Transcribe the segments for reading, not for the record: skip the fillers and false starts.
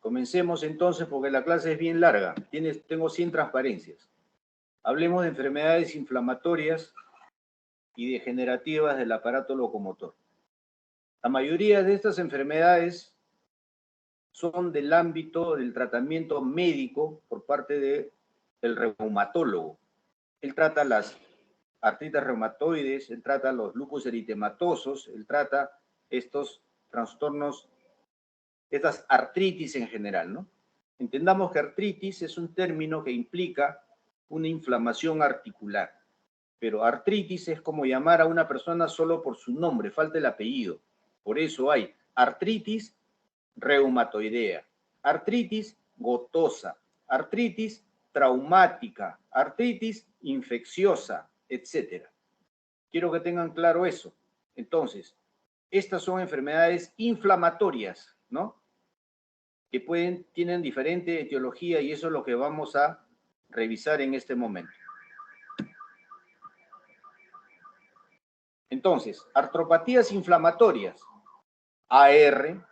Comencemos entonces porque la clase es bien larga. Tengo 100 transparencias. Hablemos de enfermedades inflamatorias y degenerativas del aparato locomotor. La mayoría de estas enfermedades son del ámbito del tratamiento médico por parte del reumatólogo. Él trata las artritis reumatoides, él trata los lupus eritematosos, él trata estos trastornos, estas artritis en general, ¿no? Entendamos que artritis es un término que implica una inflamación articular, pero artritis es como llamar a una persona solo por su nombre, falta el apellido. Por eso hay artritis reumatoidea, artritis gotosa, artritis traumática, artritis infecciosa, etc. Quiero que tengan claro eso. Entonces, estas son enfermedades inflamatorias, ¿no? Que tienen diferente etiología y eso es lo que vamos a revisar en este momento. Entonces, artropatías inflamatorias, AR,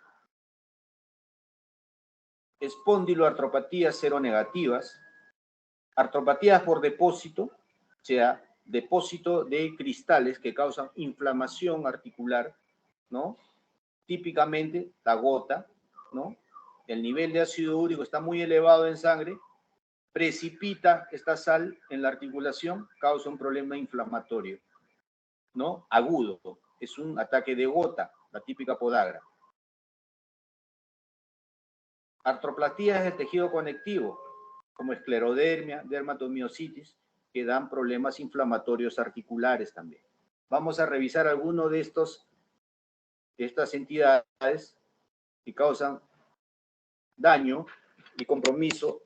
espondiloartropatías seronegativas, artropatías por depósito, o sea, depósito de cristales que causan inflamación articular, ¿no? Típicamente la gota, ¿no? El nivel de ácido úrico está muy elevado en sangre, precipita esta sal en la articulación, causa un problema inflamatorio, ¿no? Agudo, es un ataque de gota, la típica podagra. Artroplatías del tejido conectivo, como esclerodermia, dermatomiositis, que dan problemas inflamatorios articulares también. Vamos a revisar algunos de estas entidades que causan daño y compromiso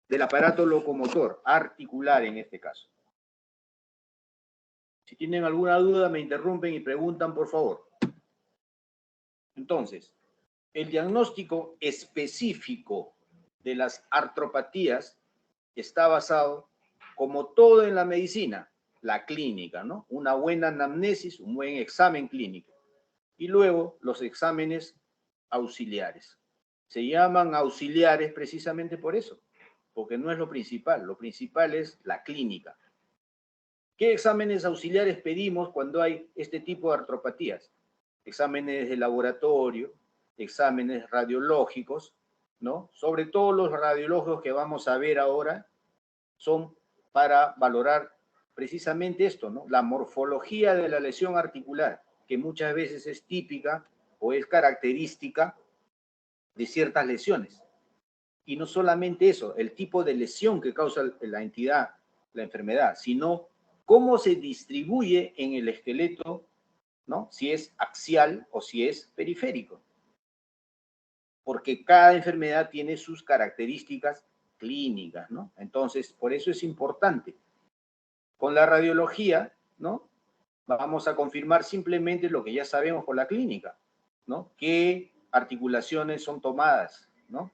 del aparato locomotor, articular en este caso. Si tienen alguna duda, me interrumpen y preguntan, por favor. Entonces, el diagnóstico específico de las artropatías está basado, como todo en la medicina, la clínica, ¿no? Una buena anamnesis, un buen examen clínico. Y luego los exámenes auxiliares. Se llaman auxiliares precisamente por eso, porque no es lo principal es la clínica. ¿Qué exámenes auxiliares pedimos cuando hay este tipo de artropatías? Exámenes de laboratorio, exámenes radiológicos, ¿no? Sobre todo los radiológicos que vamos a ver ahora son para valorar precisamente esto, ¿no? La morfología de la lesión articular, que muchas veces es típica o es característica de ciertas lesiones. Y no solamente eso, el tipo de lesión que causa la entidad, la enfermedad, sino cómo se distribuye en el esqueleto, ¿no? Si es axial o si es periférico. Porque cada enfermedad tiene sus características clínicas, ¿no? Entonces, por eso es importante. Con la radiología, ¿no? Vamos a confirmar simplemente lo que ya sabemos por la clínica, ¿no? ¿Qué articulaciones son tomadas, ¿no?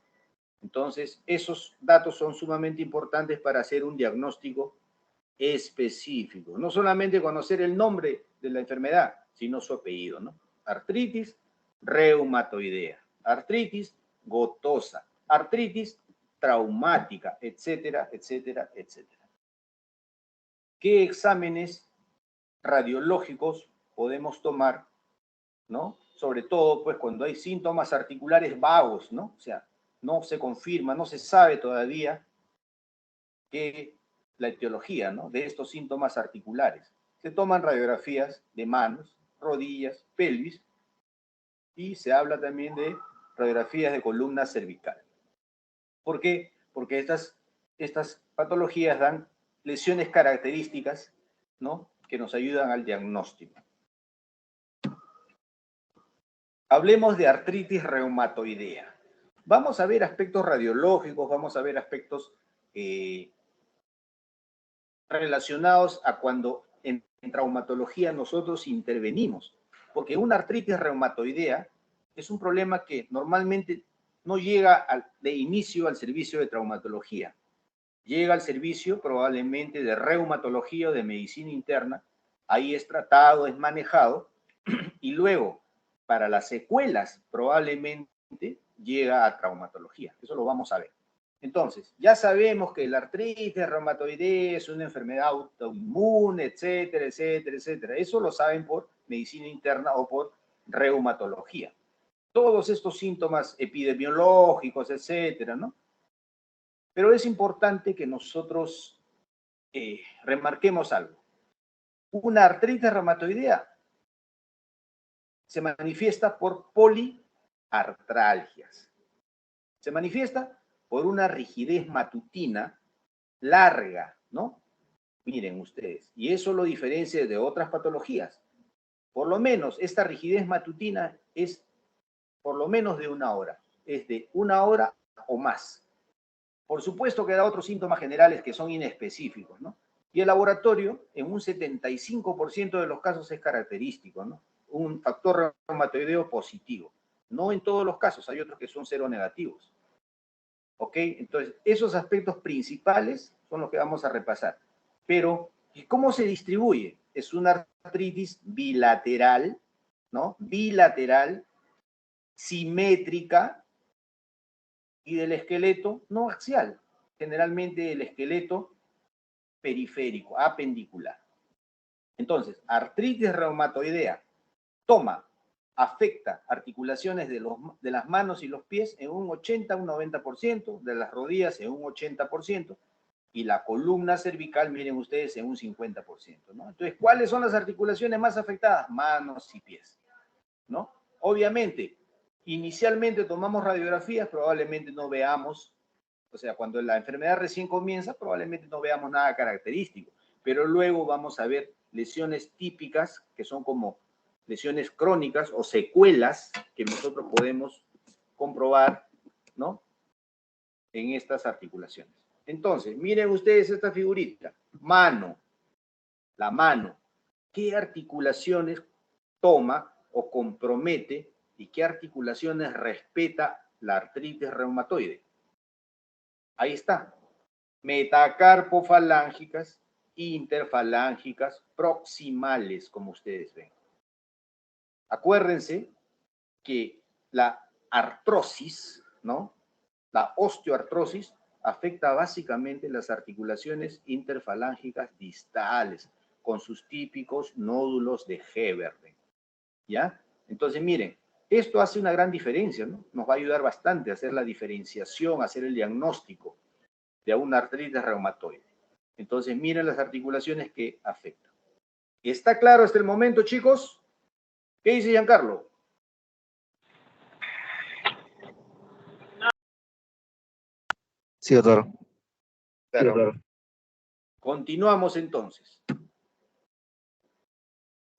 Entonces, esos datos son sumamente importantes para hacer un diagnóstico específico. No solamente conocer el nombre de la enfermedad, sino su apellido, ¿no? Artritis reumatoidea, artritis gotosa, artritis traumática, etcétera, etcétera, etcétera. ¿Qué exámenes radiológicos podemos tomar, ¿no? Sobre todo, pues, cuando hay síntomas articulares vagos, ¿no? O sea, no se confirma, no se sabe todavía que la etiología, ¿no? De estos síntomas articulares. Se toman radiografías de manos, rodillas, pelvis, y se habla también de radiografías de columna cervical. ¿Por qué? Porque estas patologías dan lesiones características, ¿no? Que nos ayudan al diagnóstico. Hablemos de artritis reumatoidea. Vamos a ver aspectos radiológicos, vamos a ver aspectos relacionados a cuando en traumatología nosotros intervenimos. Porque una artritis reumatoidea es un problema que normalmente no llega de inicio al servicio de traumatología. Llega al servicio probablemente de reumatología o de medicina interna. Ahí es tratado, es manejado. Y luego, para las secuelas, probablemente llega a traumatología. Eso lo vamos a ver. Entonces, ya sabemos que la artritis reumatoidea es una enfermedad autoinmune, etcétera, etcétera, etcétera. Eso lo saben por medicina interna o por reumatología. Todos estos síntomas epidemiológicos, etcétera, ¿no? Pero es importante que nosotros remarquemos algo. Una artritis reumatoidea se manifiesta por poliartralgias. Se manifiesta por una rigidez matutina larga, ¿no? Miren ustedes, y eso lo diferencia de otras patologías. Por lo menos esta rigidez matutina es por lo menos de 1 hora, es de 1 hora o más. Por supuesto que da otros síntomas generales que son inespecíficos, ¿no? Y el laboratorio, en un 75% de los casos es característico, ¿no? Un factor reumatoideo positivo. No en todos los casos, hay otros que son seronegativos. ¿Ok? Entonces, esos aspectos principales son los que vamos a repasar. Pero, ¿cómo se distribuye? Es una artritis bilateral, ¿no? Bilateral, simétrica y del esqueleto no axial. Generalmente el esqueleto periférico, apendicular. Entonces, artritis reumatoidea afecta articulaciones de las manos y los pies en un 80, un 90%, de las rodillas en un 80%, y la columna cervical, miren ustedes, en un 50%, ¿no? Entonces, ¿cuáles son las articulaciones más afectadas? Manos y pies, ¿no? Obviamente, inicialmente tomamos radiografías, probablemente no veamos, o sea, cuando la enfermedad recién comienza, probablemente no veamos nada característico, pero luego vamos a ver lesiones típicas que son como lesiones crónicas o secuelas que nosotros podemos comprobar, ¿no? En estas articulaciones. Entonces, miren ustedes esta figurita. Mano, la mano. ¿Qué articulaciones toma o compromete y qué articulaciones respeta la artritis reumatoide? Ahí está. Metacarpofalángicas, interfalángicas, proximales, como ustedes ven. Acuérdense que la artrosis, ¿no? La osteoartrosis afecta básicamente las articulaciones interfalángicas distales, con sus típicos nódulos de Heberden, ¿ya? Entonces, miren, esto hace una gran diferencia, ¿no? Nos va a ayudar bastante a hacer la diferenciación, a hacer el diagnóstico de una artritis reumatoide. Entonces, miren las articulaciones que afectan. ¿Está claro hasta el momento, chicos? ¿Qué dice Giancarlo? Sí, doctor. Claro. Sí, doctor. Continuamos entonces.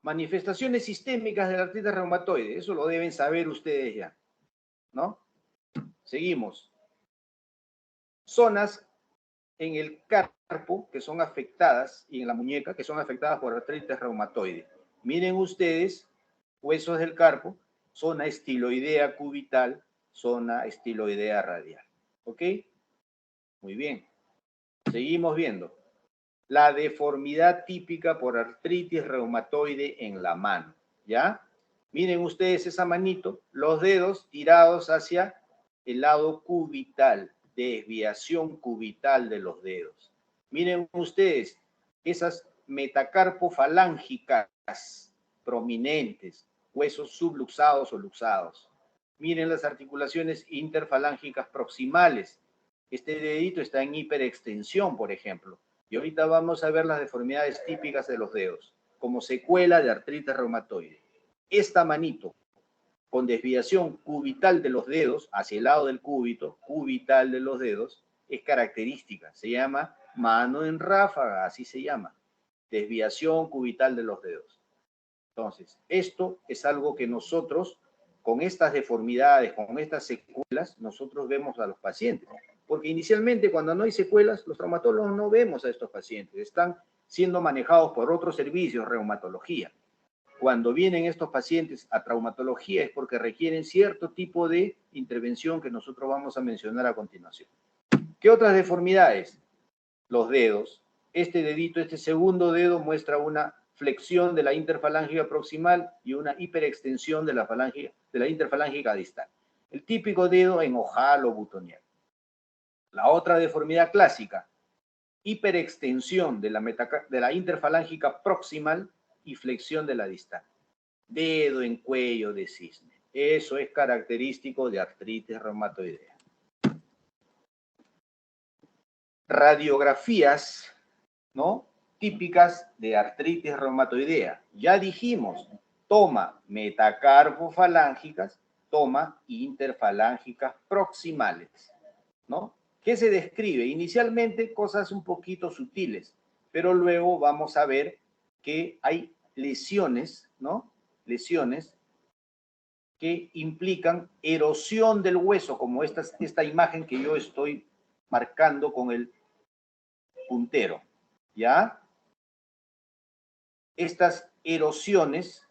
Manifestaciones sistémicas de la artritis reumatoide, eso lo deben saber ustedes ya, ¿no? Seguimos. Zonas en el carpo que son afectadas y en la muñeca que son afectadas por artritis reumatoide. Miren ustedes, huesos del carpo, zona estiloidea cubital, zona estiloidea radial. ¿Ok? Muy bien. Seguimos viendo. La deformidad típica por artritis reumatoide en la mano, ¿ya? Miren ustedes esa manito, los dedos tirados hacia el lado cubital, desviación cubital de los dedos. Miren ustedes esas metacarpofalángicas prominentes, huesos subluxados o luxados. Miren las articulaciones interfalángicas proximales. Este dedito está en hiperextensión, por ejemplo. Y ahorita vamos a ver las deformidades típicas de los dedos, como secuela de artritis reumatoide. Esta manito, con desviación cubital de los dedos, hacia el lado del cúbito, cubital de los dedos, es característica. Se llama mano en ráfaga, así se llama. Desviación cubital de los dedos. Entonces, esto es algo que nosotros, con estas deformidades, con estas secuelas, nosotros vemos a los pacientes. Porque inicialmente, cuando no hay secuelas, los traumatólogos no vemos a estos pacientes. Están siendo manejados por otros servicios, reumatología. Cuando vienen estos pacientes a traumatología es porque requieren cierto tipo de intervención que nosotros vamos a mencionar a continuación. ¿Qué otras deformidades? Los dedos. Este dedito, este segundo dedo muestra una flexión de la interfalángica proximal y una hiperextensión de la interfalángica distal. El típico dedo en ojal o butonier. La otra deformidad clásica, hiperextensión de la interfalángica proximal y flexión de la distal. Dedo en cuello de cisne. Eso es característico de artritis reumatoidea. Radiografías, ¿no?, típicas de artritis reumatoidea. Ya dijimos, toma metacarpofalángicas, toma interfalángicas proximales, ¿no? ¿Qué se describe? Inicialmente cosas un poquito sutiles, pero luego vamos a ver que hay lesiones, ¿no? Lesiones que implican erosión del hueso, como esta imagen que yo estoy marcando con el puntero, ¿ya? Estas erosiones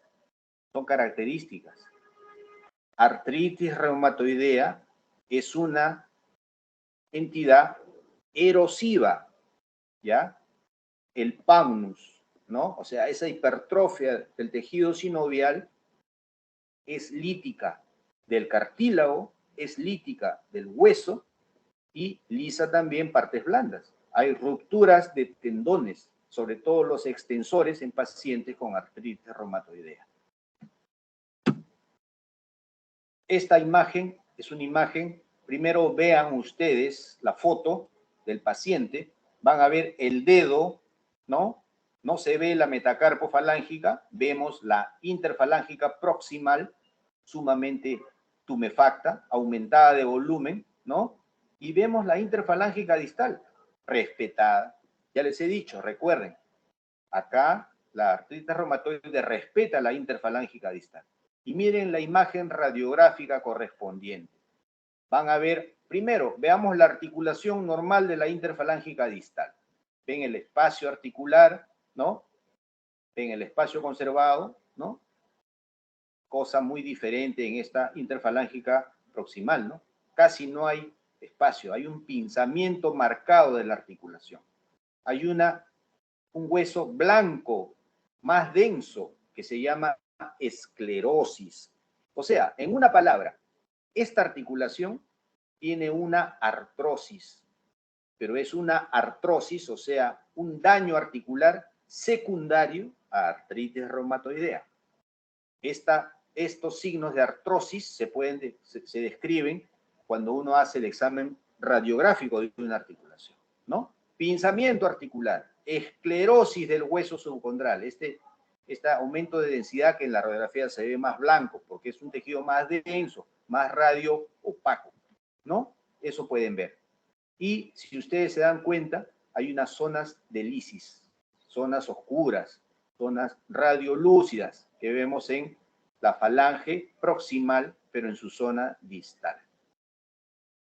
son características. Artritis reumatoidea es una entidad erosiva, ¿ya? El pannus, ¿no? O sea, esa hipertrofia del tejido sinovial es lítica del cartílago, es lítica del hueso y lisa también partes blandas. Hay rupturas de tendones, sobre todo los extensores en pacientes con artritis reumatoidea. Esta imagen es una imagen, primero vean ustedes la foto del paciente, van a ver el dedo, ¿no? No se ve la metacarpofalángica, vemos la interfalángica proximal, sumamente tumefacta, aumentada de volumen, ¿no? Y vemos la interfalángica distal, respetada. Ya les he dicho, recuerden, acá la artritis reumatoide respeta la interfalángica distal. Y miren la imagen radiográfica correspondiente. Van a ver, primero, veamos la articulación normal de la interfalángica distal. Ven el espacio articular, ¿no? Ven el espacio conservado, ¿no? Cosa muy diferente en esta interfalángica proximal, ¿no? Casi no hay espacio, hay un pinzamiento marcado de la articulación. Hay un hueso blanco, más denso, que se llama esclerosis. O sea, en una palabra, esta articulación tiene una artrosis, pero es una artrosis, o sea, un daño articular secundario a artritis reumatoidea. Estos signos de artrosis se describen cuando uno hace el examen radiográfico de una articulación, ¿no? Pinzamiento articular, esclerosis del hueso subcondral, este aumento de densidad que en la radiografía se ve más blanco, porque es un tejido más denso, más radio opaco, ¿no? Eso pueden ver. Y si ustedes se dan cuenta, hay unas zonas de lisis, zonas oscuras, zonas radiolúcidas que vemos en la falange proximal, pero en su zona distal.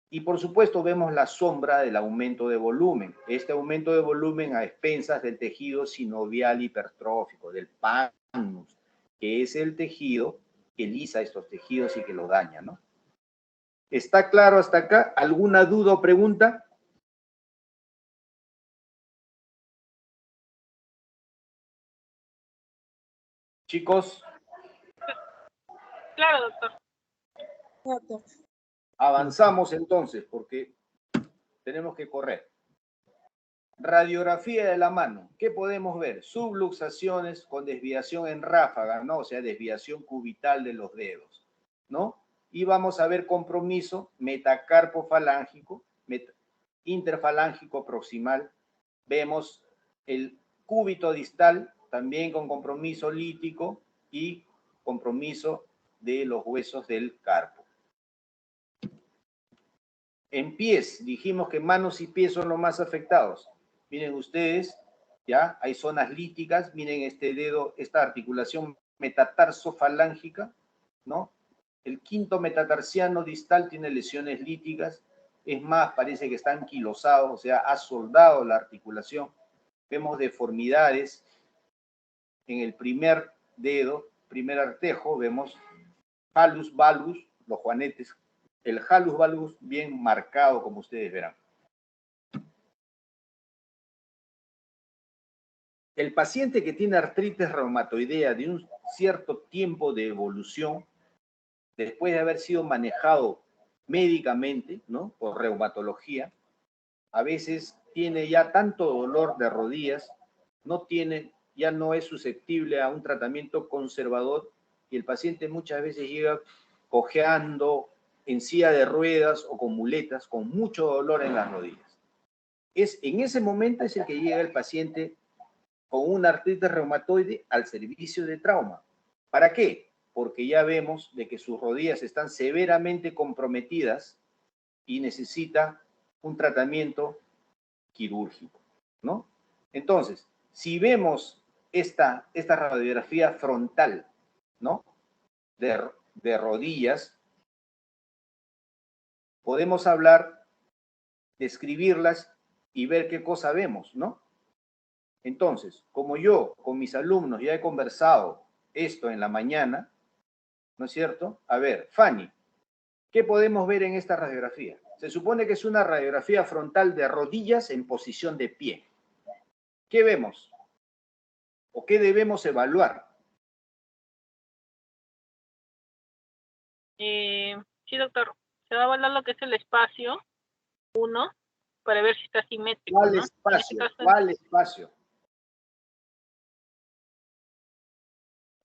Y por supuesto vemos la sombra del aumento de volumen. Este aumento de volumen a expensas del tejido sinovial hipertrófico, del pannus, que es el tejido que lisa estos tejidos y que los daña, ¿no? ¿Está claro hasta acá? ¿Alguna duda o pregunta? Chicos. Claro, doctor. Avanzamos entonces, porque tenemos que correr. Radiografía de la mano. ¿Qué podemos ver? Subluxaciones con desviación en ráfaga, ¿no? O sea, desviación cubital de los dedos, ¿no? Y vamos a ver compromiso metacarpofalángico, interfalángico proximal. Vemos el cúbito distal, también con compromiso lítico y compromiso de los huesos del carpo. En pies, dijimos que manos y pies son los más afectados. Miren ustedes, ya hay zonas líticas, miren este dedo, esta articulación metatarsofalángica, ¿no? El quinto metatarsiano distal tiene lesiones líticas, es más, parece que está anquilosado, o sea, ha soldado la articulación. Vemos deformidades en el primer dedo, primer artejo, vemos halus valgus, los juanetes, el halus valgus bien marcado, como ustedes verán. El paciente que tiene artritis reumatoidea de un cierto tiempo de evolución después de haber sido manejado médicamente, ¿no? Por reumatología, a veces tiene ya tanto dolor de rodillas, ya no es susceptible a un tratamiento conservador y el paciente muchas veces llega cojeando en silla de ruedas o con muletas, con mucho dolor en las rodillas. En ese momento es el que llega el paciente con una artritis reumatoide al servicio de trauma. ¿Para qué? Porque ya vemos de que sus rodillas están severamente comprometidas y necesita un tratamiento quirúrgico, ¿no? Entonces, si vemos esta radiografía frontal, ¿no? De rodillas, podemos hablar, describirlas y ver qué cosa vemos, ¿no? Entonces, como yo con mis alumnos ya he conversado esto en la mañana, ¿no es cierto? A ver, Fanny, ¿qué podemos ver en esta radiografía? Se supone que es una radiografía frontal de rodillas en posición de pie. ¿Qué vemos? ¿O qué debemos evaluar? Sí, doctor. Se va a evaluar lo que es el espacio 1 para ver si está simétrico, ¿Cuál ¿no? espacio? En este caso, ¿Cuál espacio?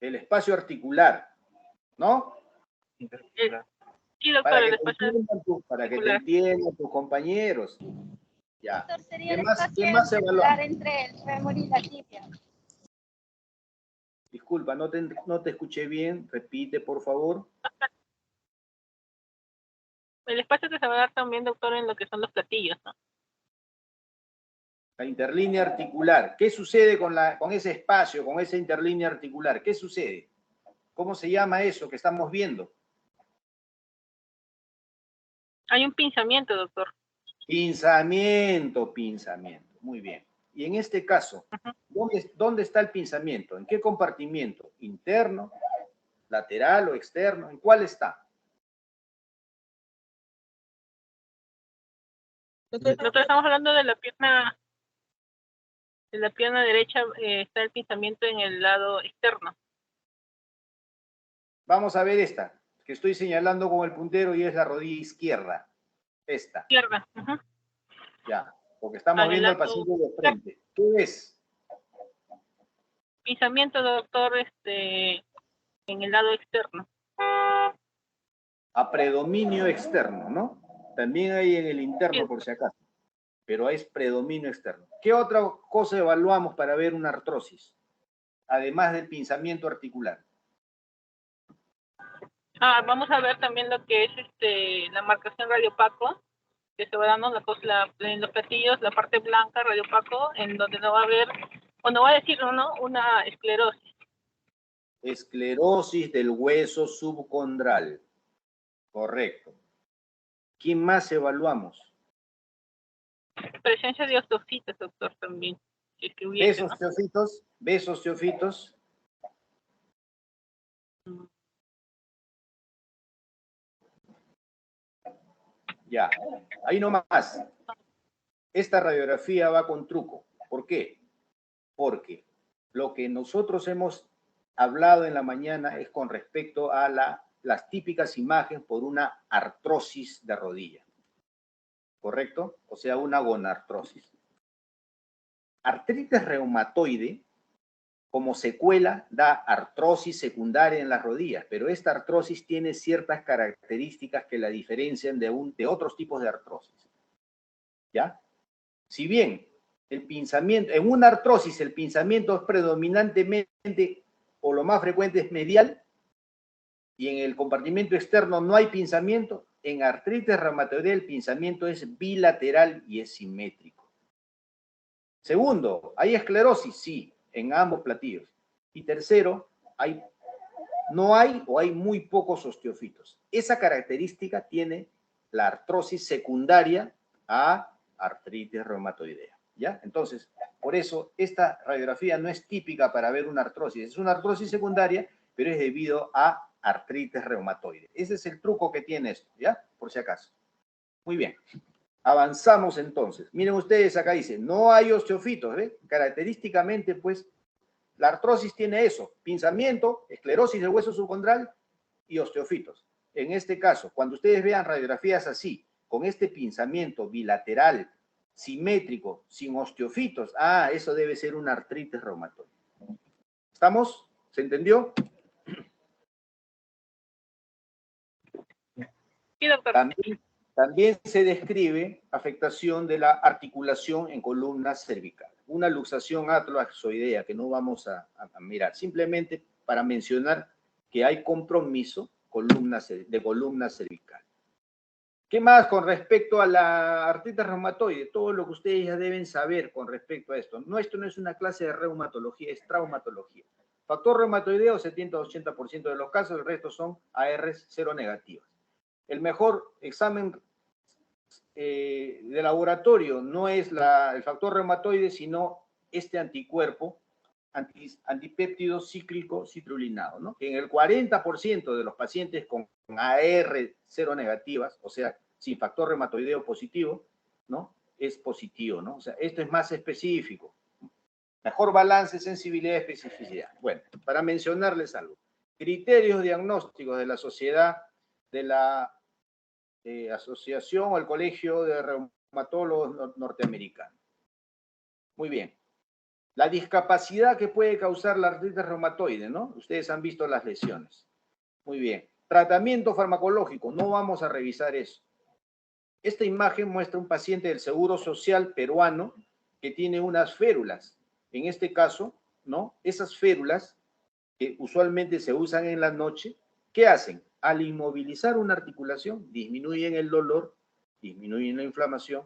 El espacio articular, ¿no? sí, doctor, el espacio Para que te articular. entiendan tus compañeros. Ya. Doctor, sería el ¿Qué espacio más se evalúa? articular entre el fémur y la tibia. Disculpa, no te escuché bien. Repite, por favor. El espacio que se va a dar también, doctor, en lo que son los platillos, ¿no? La interlínea articular. ¿Qué sucede con ese espacio, con esa interlínea articular? ¿Qué sucede? ¿Cómo se llama eso que estamos viendo? Hay un pinzamiento, doctor. Pinzamiento. Muy bien. Y en este caso, ¿dónde está el pinzamiento? ¿En qué compartimiento? ¿Interno, lateral o externo? ¿En cuál está? Doctor, estamos hablando de la pierna derecha, está el pinzamiento en el lado externo. Vamos a ver esta, que estoy señalando con el puntero y es la rodilla izquierda. Esta. Izquierda. Ya, porque estamos viendo al paciente de frente. ¿Qué es? Pinzamiento, doctor, en el lado externo. A predominio externo, ¿no? También hay en el interno, por si acaso. Pero es predominio externo. ¿Qué otra cosa evaluamos para ver una artrosis? Además del pinzamiento articular. Vamos a ver también lo que es la marcación radiopaco, que se va dando en los platillos, la parte blanca, radiopaco, en donde no va a haber, o no va a decir, ¿no? Una esclerosis. Esclerosis del hueso subcondral. Correcto. ¿Quién más evaluamos? Presencia de osteofitas, doctor, también. Si es que ¿Ves hubiese, ¿no? osteofitos? Ya, ahí nomás. Esta radiografía va con truco. ¿Por qué? Porque lo que nosotros hemos hablado en la mañana es con respecto a las típicas imágenes por una artrosis de rodilla. ¿Correcto? O sea, una gonartrosis. Artritis reumatoide, como secuela, da artrosis secundaria en las rodillas, pero esta artrosis tiene ciertas características que la diferencian de otros tipos de artrosis. ¿Ya? Si bien el pinzamiento, en una artrosis el pinzamiento es predominantemente, o lo más frecuente es medial, y en el compartimento externo no hay pinzamiento, en artritis reumatoide el pinzamiento es bilateral y es simétrico. Segundo, ¿hay esclerosis? Sí, en ambos platillos. Y tercero, no hay o hay muy pocos osteofitos. Esa característica tiene la artrosis secundaria a artritis reumatoidea. ¿Ya? Entonces, por eso esta radiografía no es típica para ver una artrosis. Es una artrosis secundaria, pero es debido a artritis reumatoide. Ese es el truco que tiene esto, ¿ya? Por si acaso. Muy bien. Avanzamos entonces. Miren ustedes, acá dice, no hay osteofitos, ¿ve? Característicamente, pues, la artrosis tiene eso, pinzamiento, esclerosis del hueso subcondral y osteofitos. en este caso, cuando ustedes vean radiografías así, con este pinzamiento bilateral, simétrico, sin osteofitos, eso debe ser una artritis reumatoide. ¿Estamos? ¿Se entendió? Sí, doctor. También se describe afectación de la articulación en columna cervical. Una luxación atlazoidea que no vamos a mirar, simplemente para mencionar que hay compromiso de columna cervical. ¿Qué más con respecto a la artritis reumatoide? Todo lo que ustedes ya deben saber con respecto a esto. Esto no es una clase de reumatología, es traumatología. Factor reumatoideo, 70-80% de los casos, el resto son ARs cero negativas. El mejor examen de laboratorio no es el factor reumatoide, sino este anticuerpo, antipéptido cíclico citrulinado, ¿no? Que en el 40% de los pacientes con AR cero negativas, o sea, sin factor reumatoideo positivo, ¿no? Es positivo, ¿no? O sea, esto es más específico. Mejor balance, sensibilidad y especificidad. Bueno, para mencionarles algo. Criterios diagnósticos de la sociedad, de la asociación o el colegio de reumatólogos norteamericanos. Muy bien. La discapacidad que puede causar la artritis reumatoide, ¿no? Ustedes han visto las lesiones. Muy bien. Tratamiento farmacológico, no vamos a revisar eso. Esta imagen muestra un paciente del Seguro Social peruano que tiene unas férulas. En este caso, ¿no? Esas férulas que usualmente se usan en la noche, ¿qué hacen? Al inmovilizar una articulación, disminuyen el dolor, disminuyen la inflamación,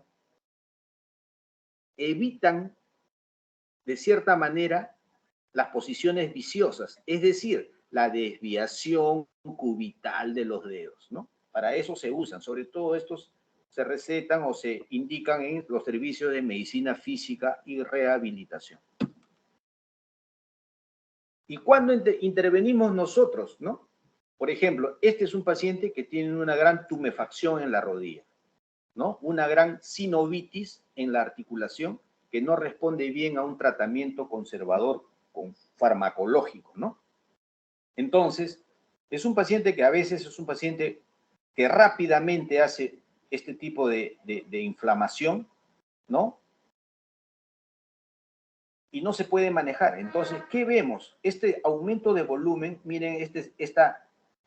evitan de cierta manera las posiciones viciosas, es decir, la desviación cubital de los dedos, ¿no? Para eso se usan, sobre todo estos se recetan o se indican en los servicios de medicina física y rehabilitación. ¿Y cuándo intervenimos nosotros, no? Por ejemplo, este es un paciente que tiene una gran tumefacción en la rodilla, ¿no? Una gran sinovitis en la articulación que no responde bien a un tratamiento conservador farmacológico, ¿no? Entonces, es un paciente que a veces es un paciente que rápidamente hace este tipo de inflamación, ¿no? Y no se puede manejar. Entonces, ¿qué vemos? Este aumento de volumen, miren,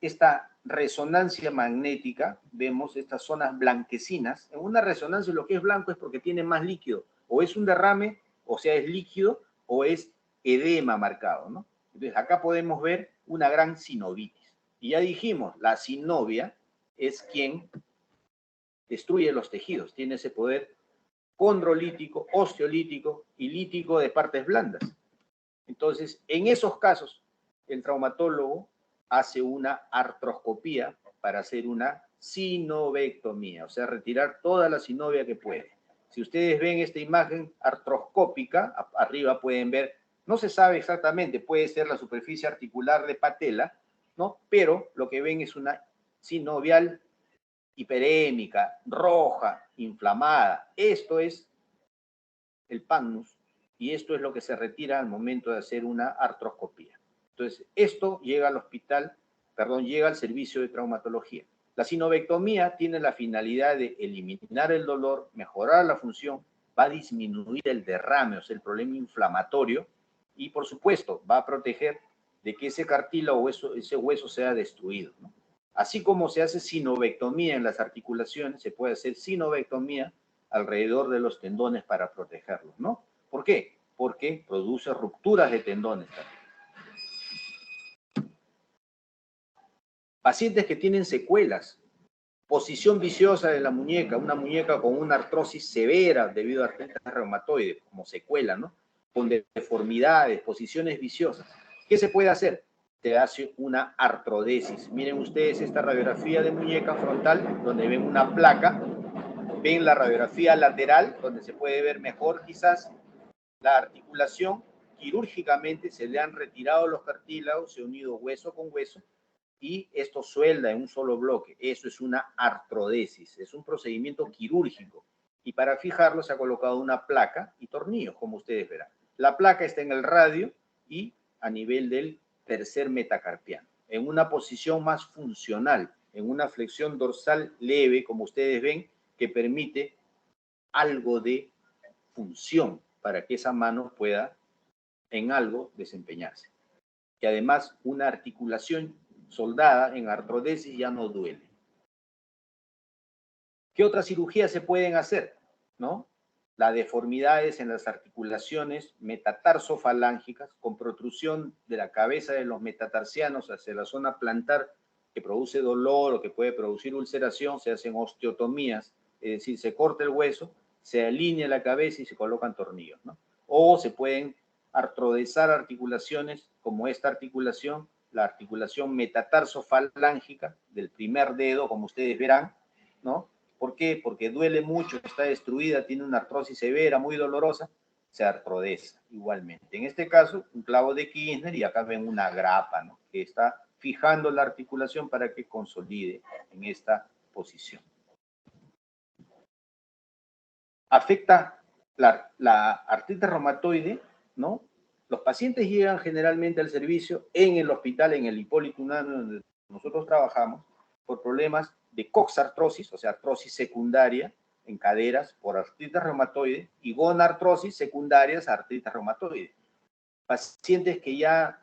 esta resonancia magnética, vemos estas zonas blanquecinas. En una resonancia lo que es blanco es porque tiene más líquido. O es un derrame, o sea, es líquido, o es edema marcado, ¿no? Entonces, acá podemos ver una gran sinovitis. Y ya dijimos, la sinovia es quien destruye los tejidos, tiene ese poder condrolítico, osteolítico y lítico de partes blandas. Entonces, en esos casos, el traumatólogo hace una artroscopía para hacer una sinovectomía, o sea, retirar toda la sinovia que puede. Si ustedes ven esta imagen artroscópica, arriba pueden ver, no se sabe exactamente, puede ser la superficie articular de patela, ¿no? Pero lo que ven es una sinovial hiperémica, roja, inflamada. Esto es el pannus y esto es lo que se retira al momento de hacer una artroscopía. Entonces, esto llega al hospital, llega al servicio de traumatología. La sinovectomía tiene la finalidad de eliminar el dolor, mejorar la función, va a disminuir el derrame, o sea, el problema inflamatorio, y por supuesto va a proteger de que ese cartílago o ese hueso sea destruido, ¿no? Así como se hace sinovectomía en las articulaciones, se puede hacer sinovectomía alrededor de los tendones para protegerlos, ¿no? ¿Por qué? Porque produce rupturas de tendones también. Pacientes que tienen secuelas, posición viciosa de la muñeca, una muñeca con una artrosis severa debido a artritis reumatoide, como secuela, ¿no? Con deformidades, posiciones viciosas. ¿Qué se puede hacer? Se hace una artrodesis. Miren ustedes esta radiografía de muñeca frontal, donde ven una placa, ven la radiografía lateral, donde se puede ver mejor quizás la articulación. Quirúrgicamente se le han retirado los cartílagos, se ha unido hueso con hueso, y esto suelda en un solo bloque. Eso es una artrodesis, es un procedimiento quirúrgico. Y para fijarlo se ha colocado una placa y tornillos, como ustedes verán. La placa está en el radio y a nivel del tercer metacarpiano, en una posición más funcional. en una flexión dorsal leve, como ustedes ven, que permite algo de función para que esa mano pueda en algo desempeñarse. Y además una articulación soldada en artrodesis ya no duele. ¿Qué otras cirugías se pueden hacer? ¿No? Las deformidades en las articulaciones metatarsofalángicas con protrusión de la cabeza de los metatarsianos hacia la zona plantar que produce dolor o que puede producir ulceración, se hacen osteotomías, es decir, se corta el hueso, se alinea la cabeza y se colocan tornillos, ¿no? O se pueden artrodesar articulaciones como esta articulación, la articulación metatarsofalángica del primer dedo, como ustedes verán, ¿no? ¿Por qué? Porque duele mucho, está destruida, tiene una artrosis severa, muy dolorosa, se artrodesa igualmente. En este caso, un clavo de Kirchner y acá ven una grapa, ¿no? Que está fijando la articulación para que consolide en esta posición. Afecta la artritis reumatoide, ¿no? Los pacientes llegan generalmente al servicio en el hospital, en el Hipólito Unanue, donde nosotros trabajamos, por problemas de coxartrosis, o sea, artrosis secundaria en caderas por artritis reumatoide, y gonartrosis secundarias a artritis reumatoide. Pacientes que ya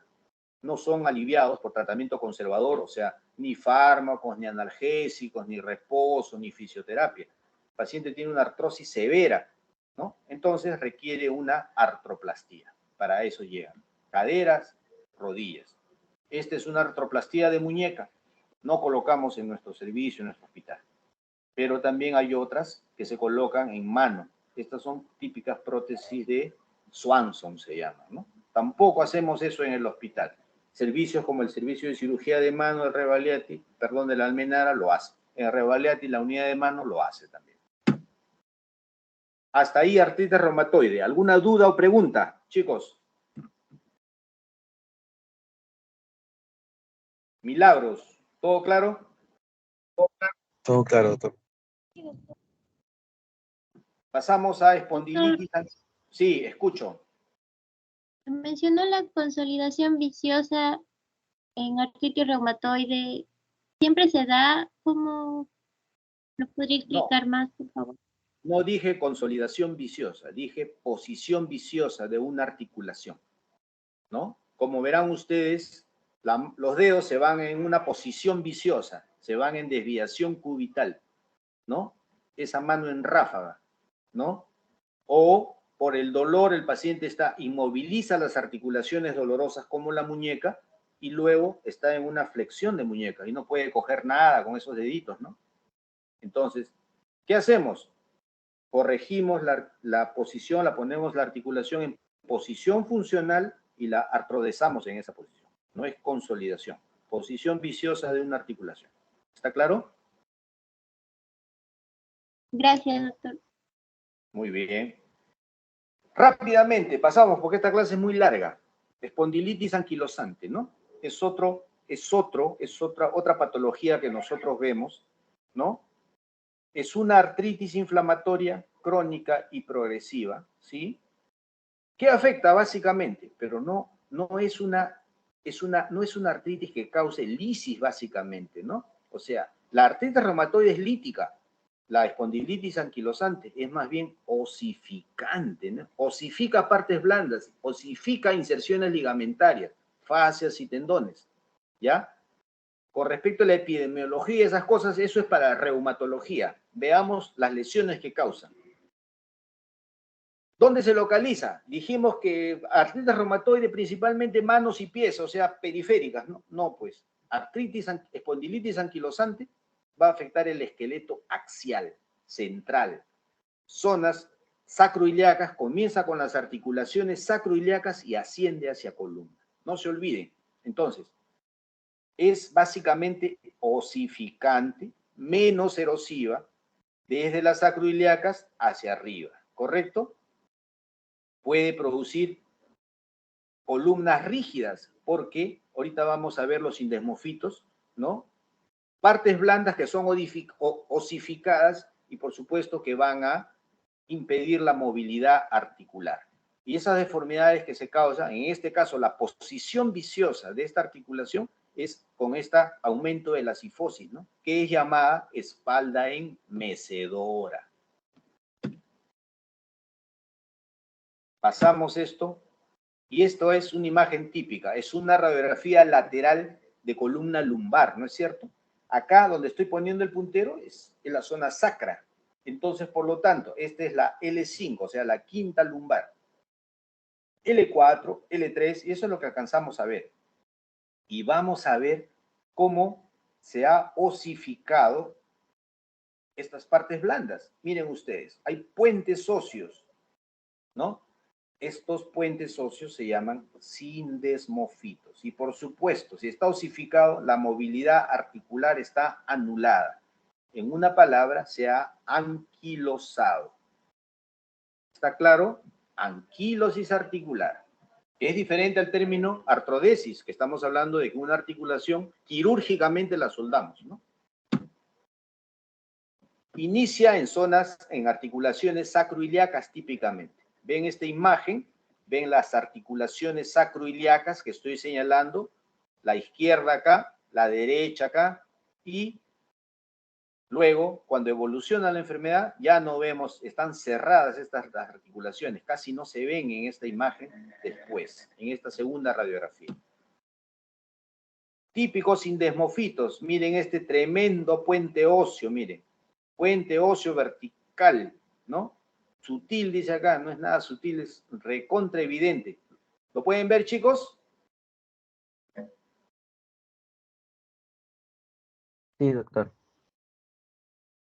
no son aliviados por tratamiento conservador, o sea, ni fármacos, ni analgésicos, ni reposo, ni fisioterapia. El paciente tiene una artrosis severa, ¿no? Entonces requiere una artroplastía. Para eso llegan caderas, rodillas. Esta es una artroplastía de muñeca. No colocamos en nuestro servicio, en nuestro hospital. Pero también hay otras que se colocan en mano. Estas son típicas prótesis de Swanson, se llaman, ¿no? Tampoco hacemos eso en el hospital. Servicios como el servicio de cirugía de mano de Rebagliati, perdón, de la Almenara, lo hace. En Rebagliati la unidad de mano lo hace también. Hasta ahí artritis reumatoide. ¿Alguna duda o pregunta, chicos? Milagros, ¿todo claro? Todo claro, doctor. Pasamos a espondilitis. Sí, escucho. Mencionó la consolidación viciosa en artritis reumatoide. ¿Siempre se da? ¿Cómo lo podría explicar más, por favor? No dije consolidación viciosa, dije posición viciosa de una articulación, ¿no? Como verán ustedes, los dedos se van en una posición viciosa, se van en desviación cubital, ¿no? Esa mano en ráfaga, ¿no? O por el dolor el paciente inmoviliza las articulaciones dolorosas como la muñeca y luego está en una flexión de muñeca y no puede coger nada con esos deditos, ¿no? Entonces, ¿qué hacemos? Corregimos la posición, ponemos la articulación en posición funcional y la artrodesamos en esa posición. No es consolidación. Posición viciosa de una articulación. ¿Está claro? Gracias, doctor. Muy bien. Rápidamente pasamos, porque esta clase es muy larga. Espondilitis anquilosante, ¿no? Es otra patología que nosotros vemos, ¿no? Es una artritis inflamatoria crónica y progresiva, ¿sí? ¿Qué afecta básicamente? Pero no es una artritis que cause lisis básicamente, ¿no? O sea, la artritis reumatoide es lítica, la espondilitis anquilosante es más bien osificante, ¿no? Osifica partes blandas, osifica inserciones ligamentarias, fascias y tendones, ¿ya? Con respecto a la epidemiología y esas cosas, eso es para reumatología. Veamos las lesiones que causan. ¿Dónde se localiza? Dijimos que artritis reumatoide principalmente manos y pies, o sea, periféricas, ¿no? No, pues, espondilitis anquilosante va a afectar el esqueleto axial, central, zonas sacroiliacas, comienza con las articulaciones sacroiliacas y asciende hacia columna. No se olviden. Entonces, es básicamente osificante, menos erosiva, desde las sacroiliacas hacia arriba, ¿correcto? Puede producir columnas rígidas, porque ahorita vamos a ver los indesmofitos, ¿no? Partes blandas que son osificadas y por supuesto que van a impedir la movilidad articular. Y esas deformidades que se causan, en este caso la posición viciosa de esta articulación, es con este aumento de la cifosis, ¿no? Que es llamada espalda enmecedora. Pasamos esto, y esto es una imagen típica, es una radiografía lateral de columna lumbar, ¿no es cierto? Acá donde estoy poniendo el puntero es en la zona sacra. Entonces, por lo tanto, esta es la L5, o sea, la quinta lumbar. L4, L3, y eso es lo que alcanzamos a ver. Y vamos a ver cómo se ha osificado estas partes blandas. Miren ustedes, hay puentes óseos, ¿no? Estos puentes óseos se llaman sindesmofitos. Y por supuesto, si está osificado, la movilidad articular está anulada. En una palabra, se ha anquilosado. ¿Está claro? Anquilosis articular. Es diferente al término artrodesis, que estamos hablando de que una articulación quirúrgicamente la soldamos, ¿no? Inicia en articulaciones sacroiliacas típicamente. Ven esta imagen, ven las articulaciones sacroiliacas que estoy señalando, la izquierda acá, la derecha acá, y luego, cuando evoluciona la enfermedad, ya no vemos, están cerradas estas articulaciones, casi no se ven en esta imagen después, en esta segunda radiografía. Típicos sindesmofitos, miren este tremendo puente óseo, miren, puente óseo vertical, ¿no? Sutil, dice acá, no es nada sutil, es recontra evidente. ¿Lo pueden ver, chicos? Sí, doctor.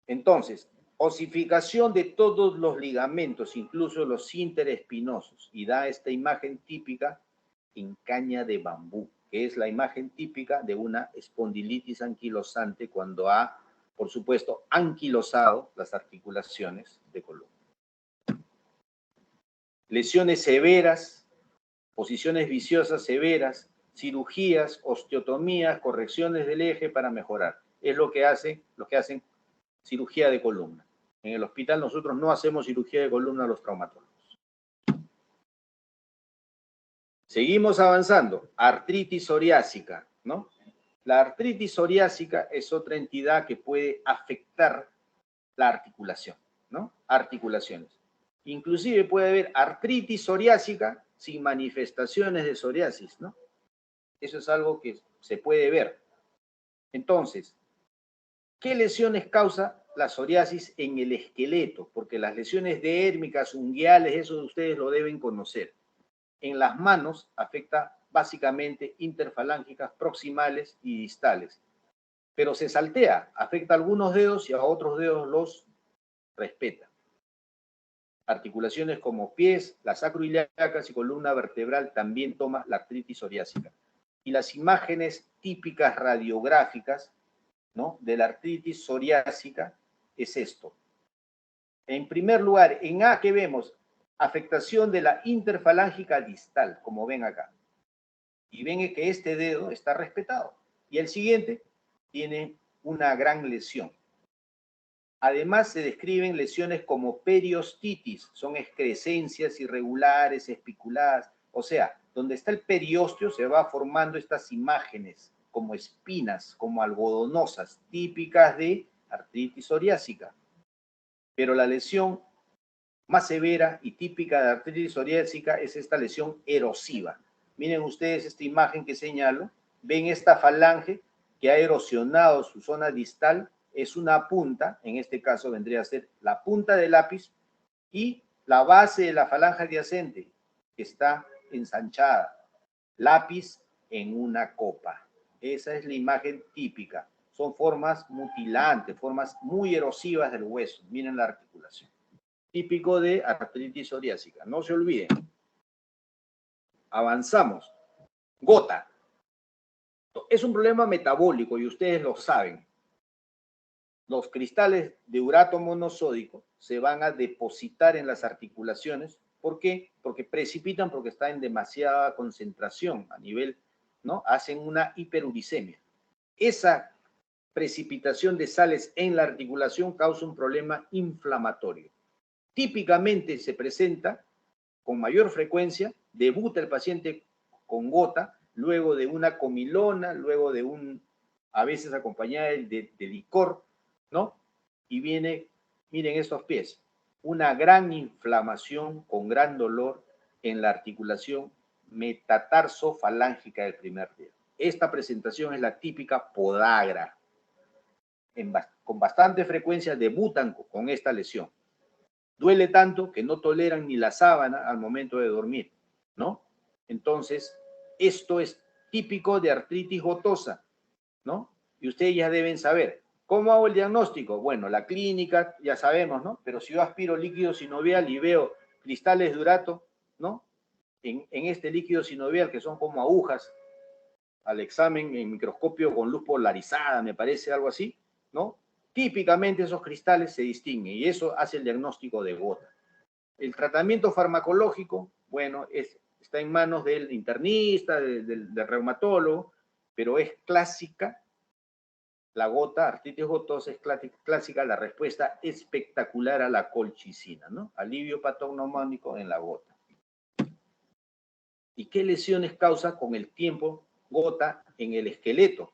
Entonces, osificación de todos los ligamentos, incluso los interespinosos, y da esta imagen típica en caña de bambú, que es la imagen típica de una espondilitis anquilosante cuando ha, por supuesto, anquilosado las articulaciones de columna. Lesiones severas, posiciones viciosas severas, cirugías, osteotomías, correcciones del eje para mejorar. Es lo que hacen cirugía de columna. En el hospital nosotros no hacemos cirugía de columna a los traumatólogos. Seguimos avanzando. Artritis psoriásica, ¿no? La artritis psoriásica es otra entidad que puede afectar la articulación, ¿no? Articulaciones. Inclusive puede haber artritis psoriásica sin manifestaciones de psoriasis, ¿no? Eso es algo que se puede ver. Entonces, ¿qué lesiones causa la psoriasis en el esqueleto? Porque las lesiones dérmicas, unguiales, eso ustedes lo deben conocer. En las manos afecta básicamente interfalángicas proximales y distales. Pero se saltea, afecta a algunos dedos y a otros dedos los respeta. Articulaciones como pies, las sacroiliacas y columna vertebral también toma la artritis psoriásica. Y las imágenes típicas radiográficas, ¿no?, de la artritis psoriásica es esto. En primer lugar, en A, ¿qué vemos? Afectación de la interfalángica distal, como ven acá. Y ven que este dedo está respetado. Y el siguiente tiene una gran lesión. Además, se describen lesiones como periostitis, son excrescencias irregulares, espiculadas, o sea, donde está el periósteo se va formando estas imágenes como espinas, como algodonosas, típicas de artritis psoriásica. Pero la lesión más severa y típica de artritis psoriásica es esta lesión erosiva. Miren ustedes esta imagen que señalo, ven esta falange que ha erosionado su zona distal, es una punta, en este caso vendría a ser la punta del lápiz, y la base de la falange adyacente que está ensanchada. Lápiz en una copa. Esa es la imagen típica. Son formas mutilantes, formas muy erosivas del hueso. Miren la articulación. Típico de artritis psoriásica. No se olviden. Avanzamos. Gota. Es un problema metabólico y ustedes lo saben. Los cristales de urato monosódico se van a depositar en las articulaciones. ¿Por qué? Porque precipitan, porque está en demasiada concentración a nivel, ¿no? Hacen una hiperuricemia. Esa precipitación de sales en la articulación causa un problema inflamatorio. Típicamente se presenta con mayor frecuencia, debuta el paciente con gota luego de una comilona, luego de a veces acompañada de licor, ¿no? Y viene, miren estos pies, una gran inflamación con gran dolor en la articulación metatarsofalángica del primer dedo. Esta presentación es la típica podagra. Con bastante frecuencia debutan con esta lesión. Duele tanto que no toleran ni la sábana al momento de dormir, ¿no? Entonces, esto es típico de artritis gotosa, ¿no? Y ustedes ya deben saber. ¿Cómo hago el diagnóstico? Bueno, la clínica, ya sabemos, ¿no? Pero si yo aspiro líquido sinovial y veo cristales de urato, ¿no? En este líquido sinovial, que son como agujas, al examen en microscopio con luz polarizada, me parece algo así, ¿no? Típicamente esos cristales se distinguen y eso hace el diagnóstico de gota. El tratamiento farmacológico, bueno, está en manos del internista, del reumatólogo, pero es clásica, la gota, artritis gotosa, es clásica la respuesta espectacular a la colchicina, ¿no? Alivio patognomónico en la gota. ¿Y qué lesiones causa con el tiempo gota en el esqueleto?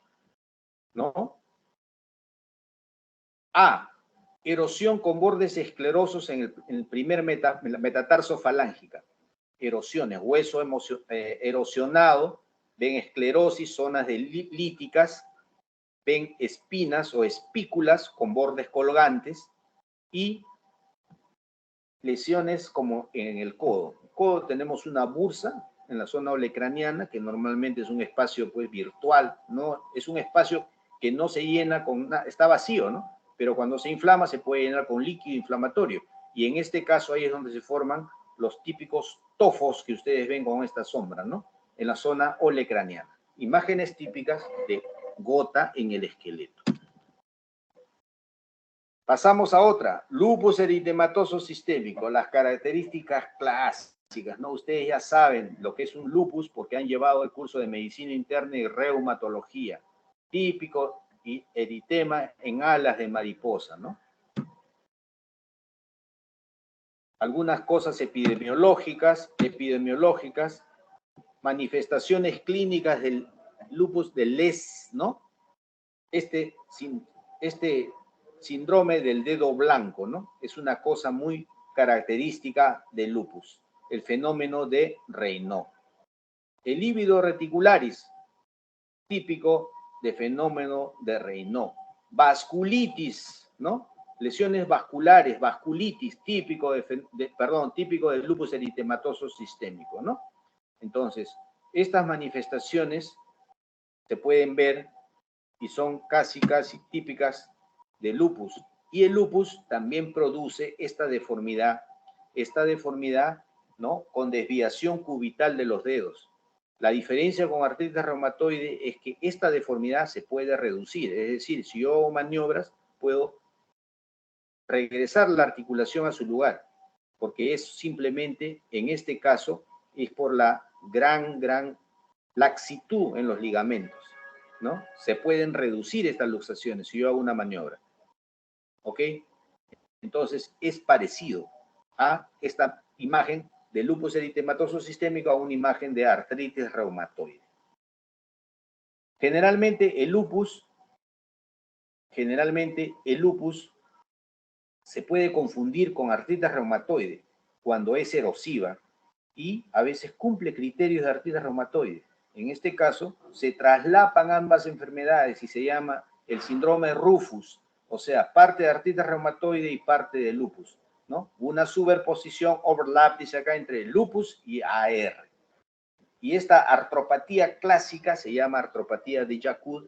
¿No? A. Erosión con bordes esclerosos en el primer metatarsofalángica. Erosiones, hueso erosionado, ven esclerosis, zonas líticas, ven espinas o espículas con bordes colgantes y lesiones como en el codo. En el codo tenemos una bursa en la zona olecraniana, que normalmente es un espacio pues virtual, ¿no? Es un espacio que no se llena está vacío, ¿no? Pero cuando se inflama se puede llenar con líquido inflamatorio. Y en este caso ahí es donde se forman los típicos tofos que ustedes ven con esta sombra, ¿no? En la zona olecraniana. Imágenes típicas de gota en el esqueleto. Pasamos a otra, lupus eritematoso sistémico, las características clásicas, ¿no? Ustedes ya saben lo que es un lupus porque han llevado el curso de medicina interna y reumatología. Típico eritema en alas de mariposa, ¿no? Algunas cosas epidemiológicas, manifestaciones clínicas del lupus de Les, ¿no? Este síndrome del dedo blanco, ¿no? Es una cosa muy característica del lupus, el fenómeno de Raynaud. El lívido reticularis, típico de fenómeno de Raynaud. Vasculitis, ¿no? Lesiones vasculares, vasculitis, típico del lupus eritematoso sistémico, ¿no? Entonces, estas manifestaciones se pueden ver y son casi típicas del lupus. Y el lupus también produce esta deformidad, ¿no? Con desviación cubital de los dedos. La diferencia con artritis reumatoide es que esta deformidad se puede reducir, es decir, si yo hago maniobras, puedo regresar la articulación a su lugar, porque es simplemente, en este caso, es por la gran laxitud en los ligamentos, ¿no? Se pueden reducir estas luxaciones si yo hago una maniobra, ¿ok? Entonces, es parecido a esta imagen de lupus eritematoso sistémico a una imagen de artritis reumatoide. Generalmente el lupus se puede confundir con artritis reumatoide cuando es erosiva y a veces cumple criterios de artritis reumatoide. En este caso, se traslapan ambas enfermedades y se llama el síndrome Rufus, o sea, parte de artritis reumatoide y parte de lupus, ¿no? Una superposición, overlap, dice acá, entre lupus y AR. Y esta artropatía clásica se llama artropatía de Jacquard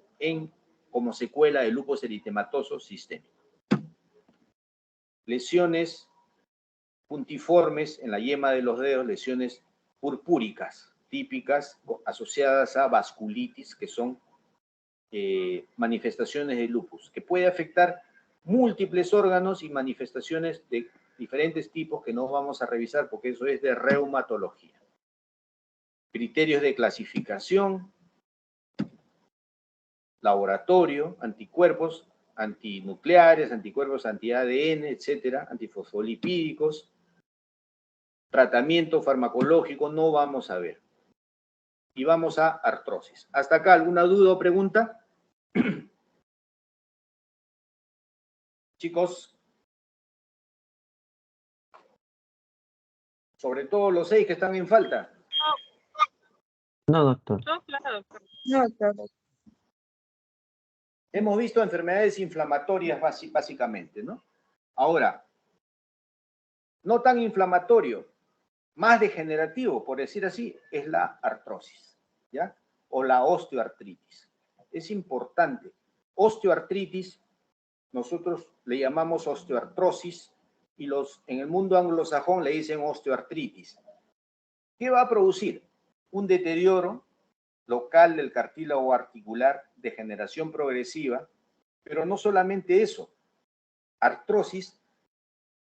como secuela de lupus eritematoso sistémico. Lesiones puntiformes en la yema de los dedos, lesiones purpúricas, típicas asociadas a vasculitis, que son manifestaciones de lupus, que puede afectar múltiples órganos y manifestaciones de diferentes tipos que no vamos a revisar porque eso es de reumatología. Criterios de clasificación, laboratorio, anticuerpos antinucleares, anticuerpos anti-ADN, etcétera, antifosfolipídicos, tratamiento farmacológico, no vamos a ver. y vamos a artrosis. ¿Hasta acá alguna duda o pregunta? Chicos, sobre todo los 6 que están en falta. No, doctor. No, claro, doctor. No, doctor. Hemos visto enfermedades inflamatorias básicamente, ¿no? Ahora, no tan inflamatorio, más degenerativo, por decir así, es la artrosis, ¿ya? O la osteoartritis. Es importante. Osteoartritis, nosotros le llamamos osteoartrosis y en el mundo anglosajón le dicen osteoartritis. ¿Qué va a producir? Un deterioro local del cartílago articular, degeneración progresiva, pero no solamente eso. Artrosis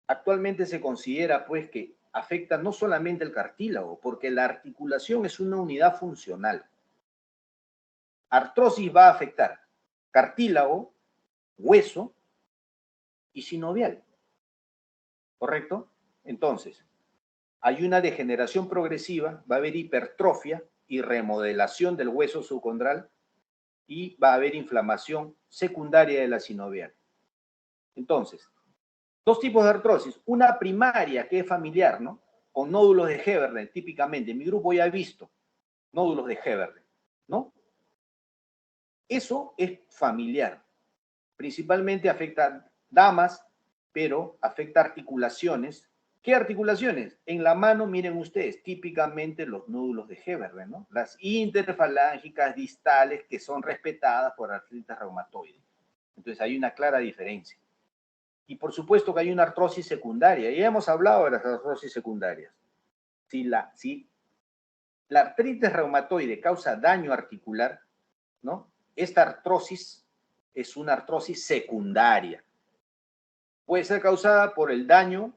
actualmente se considera pues que afecta no solamente el cartílago, porque la articulación es una unidad funcional. Artrosis va a afectar cartílago, hueso y sinovial. ¿Correcto? Entonces, hay una degeneración progresiva, va a haber hipertrofia y remodelación del hueso subcondral y va a haber inflamación secundaria de la sinovial. Entonces, dos tipos de artrosis. Una primaria, que es familiar, ¿no? Con nódulos de Heberle, típicamente. En mi grupo ya he visto nódulos de Heberle, ¿no? Eso es familiar. Principalmente afecta damas, pero afecta articulaciones. ¿Qué articulaciones? En la mano, miren ustedes, típicamente los nódulos de Heberle, ¿no? Las interfalángicas distales que son respetadas por artritis reumatoide. Entonces hay una clara diferencia. Y por supuesto que hay una artrosis secundaria. Ya hemos hablado de las artrosis secundarias. Si la artritis reumatoide causa daño articular, ¿no? Esta artrosis es una artrosis secundaria. Puede ser causada por el daño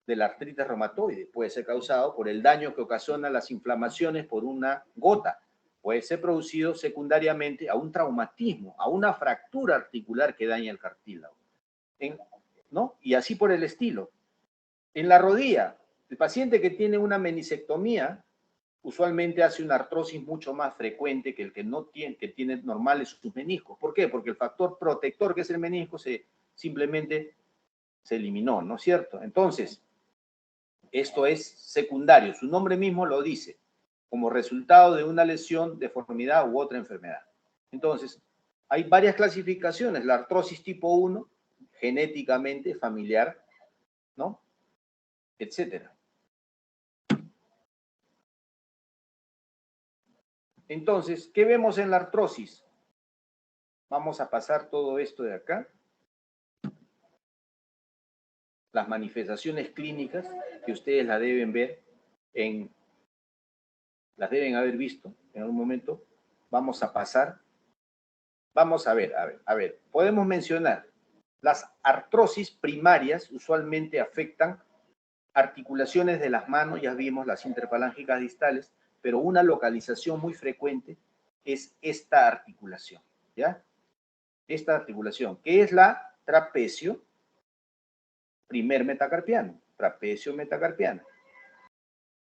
de la artritis reumatoide, puede ser causado por el daño que ocasiona las inflamaciones por una gota, puede ser producido secundariamente a un traumatismo, a una fractura articular que daña el cartílago, ¿no? Y así por el estilo. En la rodilla, el paciente que tiene una menisectomía usualmente hace una artrosis mucho más frecuente que el que no tiene, que tiene normales sus meniscos. ¿Por qué? Porque el factor protector que es el menisco simplemente se eliminó, ¿no es cierto? Entonces, esto es secundario, su nombre mismo lo dice, como resultado de una lesión, deformidad u otra enfermedad. Entonces, hay varias clasificaciones, la artrosis tipo 1, genéticamente, familiar, ¿no? Etcétera. Entonces, ¿qué vemos en la artrosis? Vamos a pasar todo esto de acá. Las manifestaciones clínicas que ustedes las deben ver, las deben haber visto en algún momento. Vamos a pasar. Vamos a ver. Podemos mencionar las artrosis primarias, usualmente afectan articulaciones de las manos, ya vimos las interfalángicas distales, pero una localización muy frecuente es esta articulación, ¿ya? Esta articulación, que es la trapecio primer metacarpiano, trapecio metacarpiano.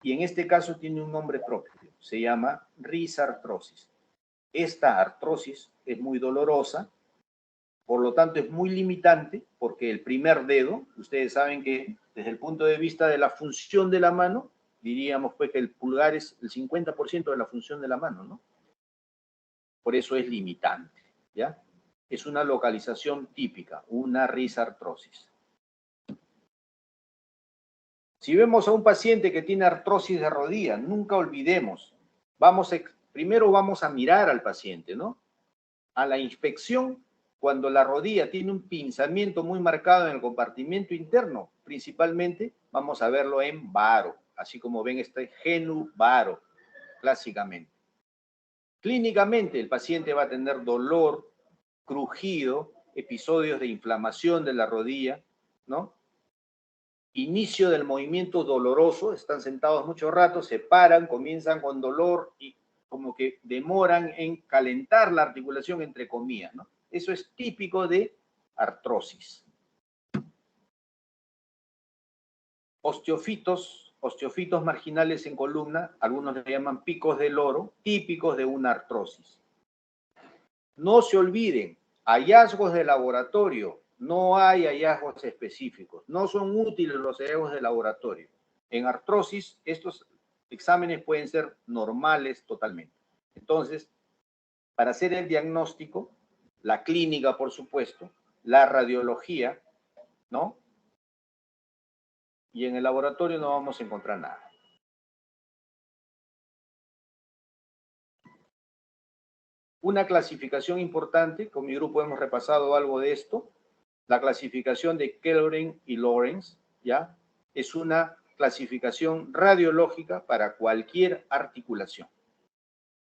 Y en este caso tiene un nombre propio, se llama risartrosis. Esta artrosis es muy dolorosa, por lo tanto es muy limitante, porque el primer dedo, ustedes saben que desde el punto de vista de la función de la mano, diríamos pues que el pulgar es el 50% de la función de la mano, ¿no? Por eso es limitante, ¿ya? Es una localización típica, una risartrosis. Si vemos a un paciente que tiene artrosis de rodilla, nunca olvidemos, primero vamos a mirar al paciente, ¿no? A la inspección, cuando la rodilla tiene un pinzamiento muy marcado en el compartimento interno, principalmente vamos a verlo en varo, así como ven este genuvaro, clásicamente. Clínicamente, el paciente va a tener dolor, crujido, episodios de inflamación de la rodilla, ¿no? Inicio del movimiento doloroso, están sentados mucho rato, se paran, comienzan con dolor y como que demoran en calentar la articulación, entre comillas, ¿no? Eso es típico de artrosis. Osteofitos osteofitos marginales en columna, algunos le llaman picos de loro, típicos de una artrosis. No se olviden, hallazgos de laboratorio, no hay hallazgos específicos, no son útiles los hallazgos de laboratorio. En artrosis, estos exámenes pueden ser normales totalmente. Entonces, para hacer el diagnóstico, la clínica, por supuesto, la radiología, ¿no? Y en el laboratorio no vamos a encontrar nada. Una clasificación importante, con mi grupo hemos repasado algo de esto, la clasificación de Kellgren y Lawrence, ¿ya? Es una clasificación radiológica para cualquier articulación.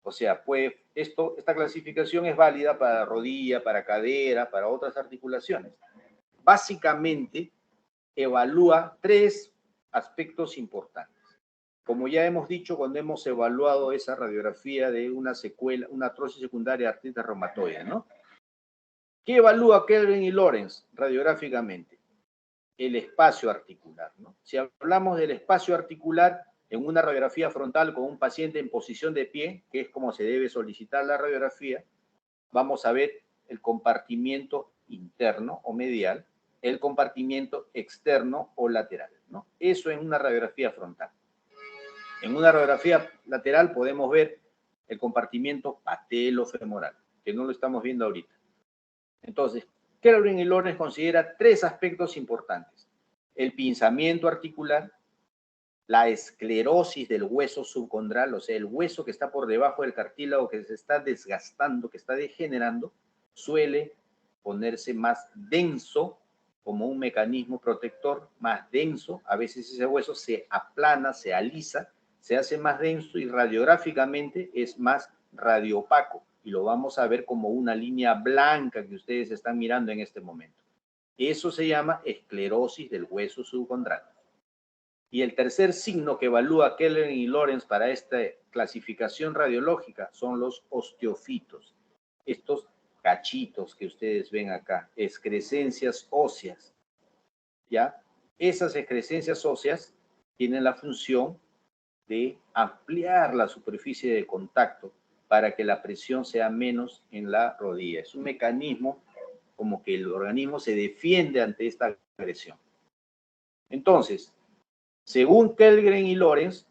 O sea, pues esta clasificación es válida para rodilla, para cadera, para otras articulaciones. Básicamente, evalúa 3 aspectos importantes. Como ya hemos dicho cuando hemos evaluado esa radiografía de una secuela, una artrosis secundaria de artritis reumatoide, ¿no? ¿Qué evalúa Kellgren y Lawrence radiográficamente? El espacio articular, ¿no? Si hablamos del espacio articular en una radiografía frontal con un paciente en posición de pie, que es como se debe solicitar la radiografía, vamos a ver el compartimiento interno o medial, el compartimiento externo o lateral, ¿no? Eso en una radiografía frontal. En una radiografía lateral podemos ver el compartimiento patelofemoral, que no lo estamos viendo ahorita. Entonces, Kellgren y Lawrence considera 3 aspectos importantes. El pinzamiento articular, la esclerosis del hueso subcondral, o sea, el hueso que está por debajo del cartílago que se está desgastando, que está degenerando, suele ponerse más denso como un mecanismo protector, más denso. A veces ese hueso se aplana, se alisa, se hace más denso y radiográficamente es más radiopaco. Y lo vamos a ver como una línea blanca que ustedes están mirando en este momento. Eso se llama esclerosis del hueso subcondral. Y el tercer signo que evalúa Kellgren y Lawrence para esta clasificación radiológica son los osteofitos. Estos cachitos que ustedes ven acá, excrescencias óseas, ¿ya? Esas excrescencias óseas tienen la función de ampliar la superficie de contacto para que la presión sea menos en la rodilla. Es un mecanismo como que el organismo se defiende ante esta agresión. Entonces, según Kellgren y Lawrence,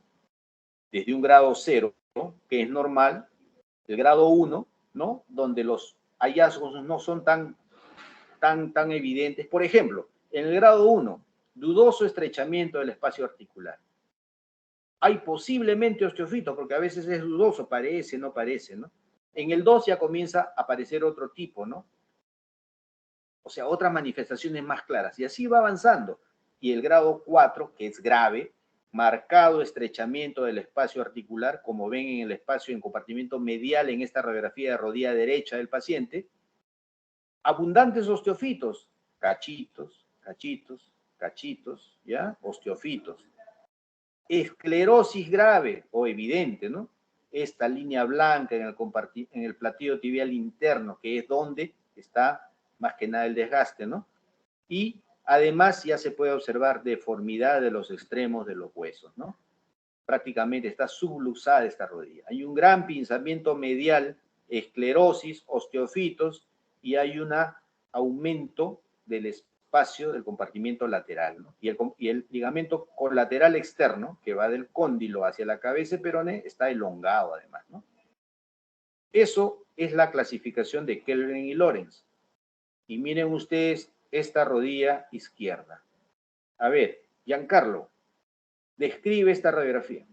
desde un grado 0, ¿no?, que es normal, el grado 1, ¿no?, donde los hallazgos no son tan evidentes. Por ejemplo, en el grado 1, dudoso estrechamiento del espacio articular. Hay posiblemente osteofito, porque a veces es dudoso, parece, no parece, ¿no? En el 2 ya comienza a aparecer otro tipo, ¿no? O sea, otras manifestaciones más claras. Y así va avanzando. Y el grado 4, que es grave, marcado estrechamiento del espacio articular, como ven en el espacio en compartimiento medial en esta radiografía de rodilla derecha del paciente. Abundantes osteofitos, cachitos, cachitos, cachitos, ¿ya? Osteofitos. Esclerosis grave o evidente, ¿no? Esta línea blanca en el platillo tibial interno, que es donde está más que nada el desgaste, ¿no? Y además ya se puede observar deformidad de los extremos de los huesos, ¿no? Prácticamente está subluxada esta rodilla. Hay un gran pinzamiento medial, esclerosis, osteofitos, y hay un aumento del espacio del compartimiento lateral, ¿no? Y el ligamento colateral externo, que va del cóndilo hacia la cabeza peroné, está elongado además, ¿no? Eso es la clasificación de Kellgren y Lawrence. Y miren ustedes esta rodilla izquierda. A ver, Giancarlo, describe esta radiografía.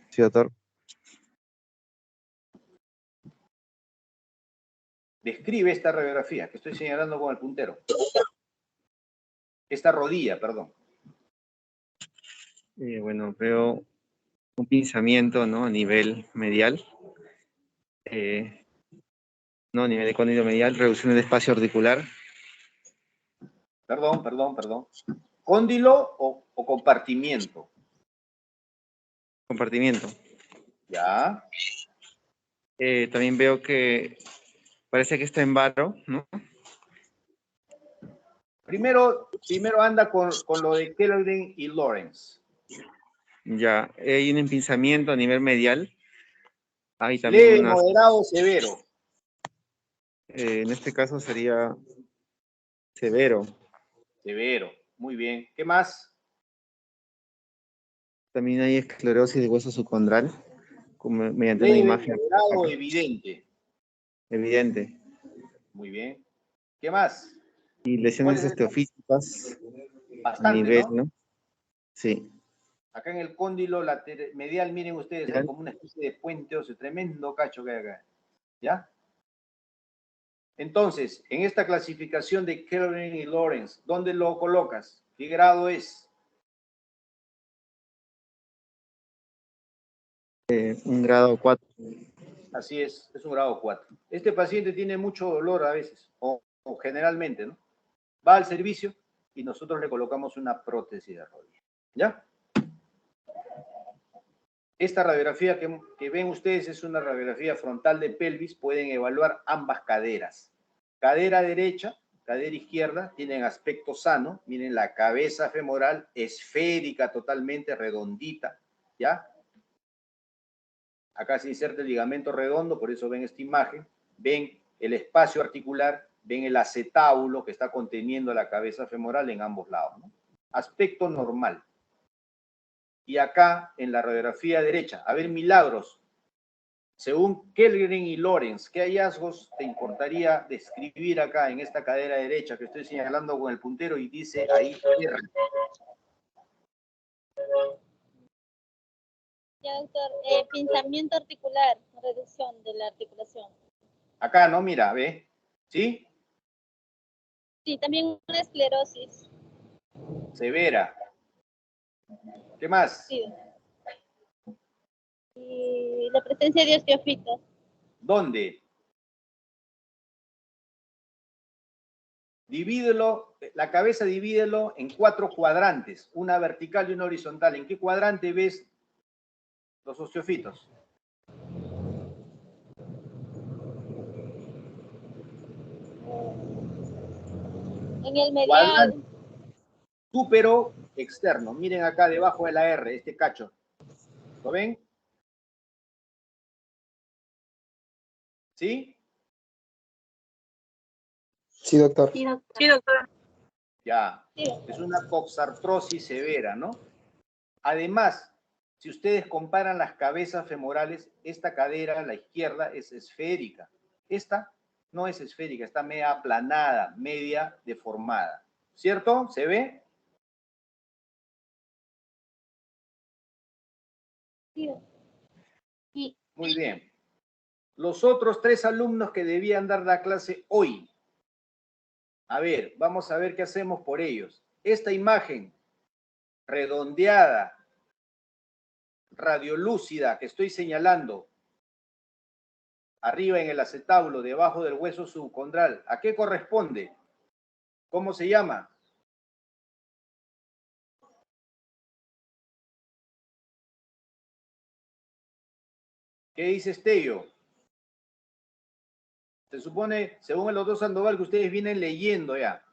Sí, doctor. Describe esta radiografía que estoy señalando con el puntero. Esta rodilla, perdón. Bueno, veo un pinzamiento, ¿no?, a nivel medial. No, a nivel de cóndilo medial, reducción del espacio articular. Perdón. ¿Cóndilo o compartimiento? Compartimiento. Ya. También veo que parece que está en varo, ¿no? Primero anda con lo de Kellgren y Lawrence. Ya, hay un empinzamiento a nivel medial. Hay también Leve, unas, moderado, severo. en este caso sería severo. Severo, muy bien. ¿Qué más? También hay esclerosis de hueso subcondral, mediante una Leve, imagen moderado, evidente. evidente. Muy bien. ¿Qué más? Y ¿Cuál lesiones es el osteofísicas a bastante, nivel, no? ¿no? Sí. Acá en el cóndilo medial, miren ustedes, Ya. hay como una especie de puente óseo, tremendo cacho que hay acá. ¿Ya? Entonces, en esta clasificación de Kellgren y Lawrence, ¿dónde lo colocas? ¿Qué grado es? Un grado 4. Así es un grado 4. Este paciente tiene mucho dolor a veces, o generalmente, ¿no? Va al servicio y nosotros le colocamos una prótesis de rodilla. ¿Ya? Esta radiografía que ven ustedes es una radiografía frontal de pelvis. Pueden evaluar ambas caderas. Cadera derecha, cadera izquierda, tienen aspecto sano. Miren la cabeza femoral esférica, totalmente redondita. ¿Ya? Acá se inserta el ligamento redondo, por eso ven esta imagen. Ven el espacio articular, ven el acetábulo que está conteniendo la cabeza femoral en ambos lados, ¿no? Aspecto normal. Y acá, en la radiografía derecha, a ver, Milagros, según Kellgren y Lawrence, ¿qué hallazgos te importaría describir acá en esta cadera derecha que estoy señalando con el puntero y dice ahí R? Ya, doctor, pinzamiento articular, reducción de la articulación. Acá, ¿no? Mira, ¿ve? ¿Sí? Sí, también una esclerosis. Severa. ¿Qué más? Sí. Y la presencia de osteofitos. ¿Dónde? Divídelo, la cabeza divídelo en 4 cuadrantes, una vertical y una horizontal. ¿En qué cuadrante ves los osteofitos? En el medial. Cuadrante súpero externo. Miren acá debajo de la R, este cacho. ¿Lo ven? ¿Sí? Sí, doctor. Sí, doctor. Ya. Sí. Es una coxartrosis severa, ¿no? Además, si ustedes comparan las cabezas femorales, esta cadera, la izquierda, es esférica. Esta no es esférica, está media aplanada, media deformada. ¿Cierto? ¿Se ve? Sí. Muy bien. Los otros 3 alumnos que debían dar la clase hoy. A ver, vamos a ver qué hacemos por ellos. Esta imagen redondeada, radiolúcida que estoy señalando, arriba en el acetábulo, debajo del hueso subcondral, ¿a qué corresponde? ¿Cómo se llama? ¿Qué dice Estello? Se supone, según el doctor Sandoval, que ustedes vienen leyendo ya.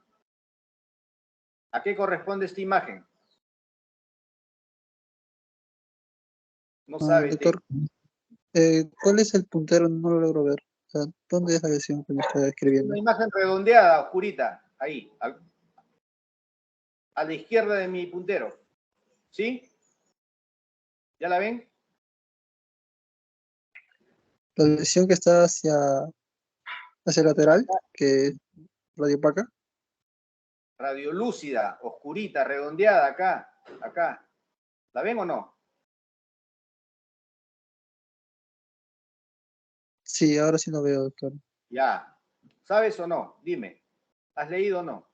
¿A qué corresponde esta imagen? No sabe. Doctor, ¿cuál es el puntero? No lo logro ver. O sea, ¿dónde es la lesión que me está escribiendo? Una imagen redondeada, oscurita, ahí, a la izquierda de mi puntero. ¿Sí? ¿Ya la ven? La lesión que está hacia el lateral, que es radiopaca. Radiolúcida, oscurita, redondeada, acá. ¿La ven o no? Sí, ahora sí lo veo, doctor. Ya. ¿Sabes o no? Dime. ¿Has leído o no?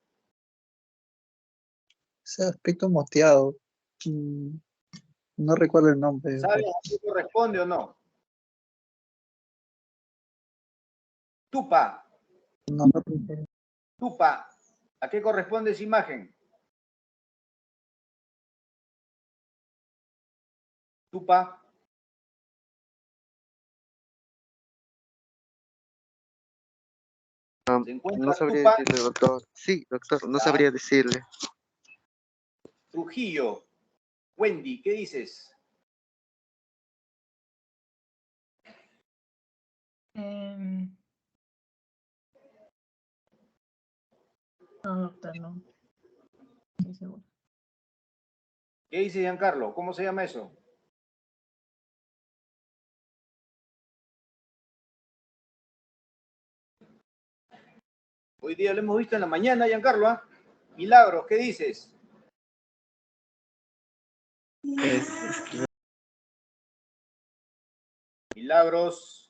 Ese aspecto moteado. mm, No recuerdo el nombre, ¿Sabes doctor. a qué corresponde o no? Tupa, No, no recuerdo. tupa. ¿A qué corresponde esa imagen? Tupa. ¿Se encuentra No sabría Tupa? decirle, doctor. Sí, doctor, no Ya. sabría decirle. Trujillo. Wendy, ¿qué dices? No, doctor, no. Estoy seguro. ¿Qué dice Giancarlo? ¿Cómo se llama eso? Hoy día lo hemos visto en la mañana, Giancarlo, ¿ah? Milagros, ¿qué dices? Milagros.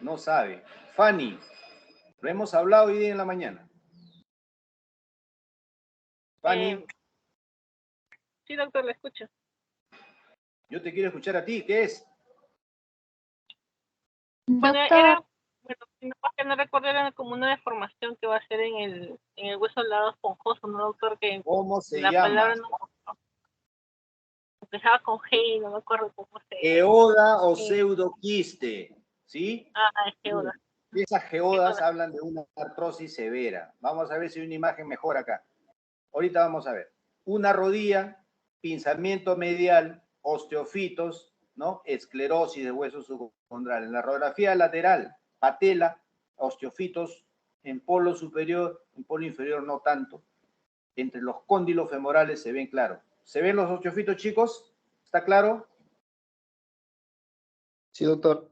No sabe. Fanny, lo hemos hablado hoy día en la mañana. Fanny, Sí, doctor, le escucho. yo te quiero escuchar a ti, ¿qué es? Bueno, Doctor, era, bueno, si no, que no recuerdo, era como una deformación que va a ser en el hueso al lado esponjoso, ¿no, doctor? Que ¿Cómo se la llama? palabra no empezaba con G, no me acuerdo cómo se Geoda o Sí. pseudoquiste, ¿sí? es Geoda. Y esas geodas Geoda. hablan de una artrosis severa. Vamos a ver si hay una imagen mejor acá. Ahorita vamos a ver. Una rodilla, pinzamiento medial, osteofitos, ¿no? Esclerosis de hueso subcondral. En la radiografía lateral, patela, osteofitos en polo superior, en polo inferior no tanto. Entre los cóndilos femorales se ven claro. ¿Se ven los osteofitos, chicos? ¿Está claro? Sí, doctor.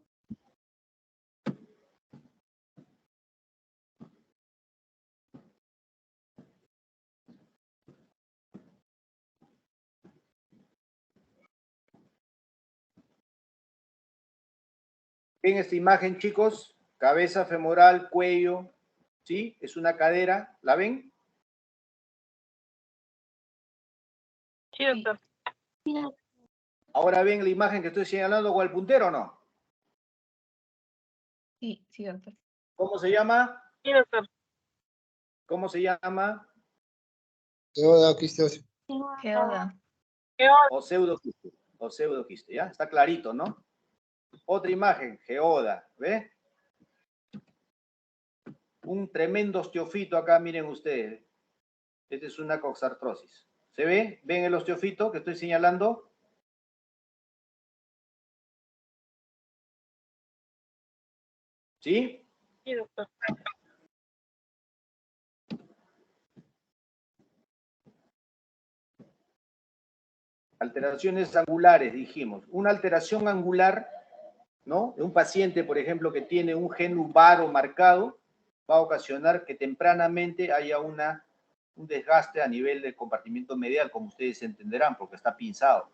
¿Ven esta imagen, chicos? Cabeza femoral, cuello, ¿sí? Es una cadera, ¿la ven? Sí, doctor. mira, Ahora ven la imagen que estoy señalando con el puntero, ¿o no? Sí, sí, doctor. ¿Cómo se llama? Sí, doctor. ¿Cómo se llama? Geoda, quiste. Geoda. Geoda. O pseudoquiste. O pseudoquiste, ¿ya? Está clarito, ¿no? Otra imagen, geoda, ¿ve? Un tremendo osteofito acá, miren ustedes. Esta es una coxartrosis. ¿Se ve? ¿Ven el osteofito que estoy señalando? ¿Sí? Sí, doctor. Alteraciones angulares, dijimos. Una alteración angular, ¿no? De un paciente, por ejemplo, que tiene un gen varo marcado, va a ocasionar que tempranamente haya un desgaste a nivel del compartimiento medial, como ustedes entenderán, porque está pinzado.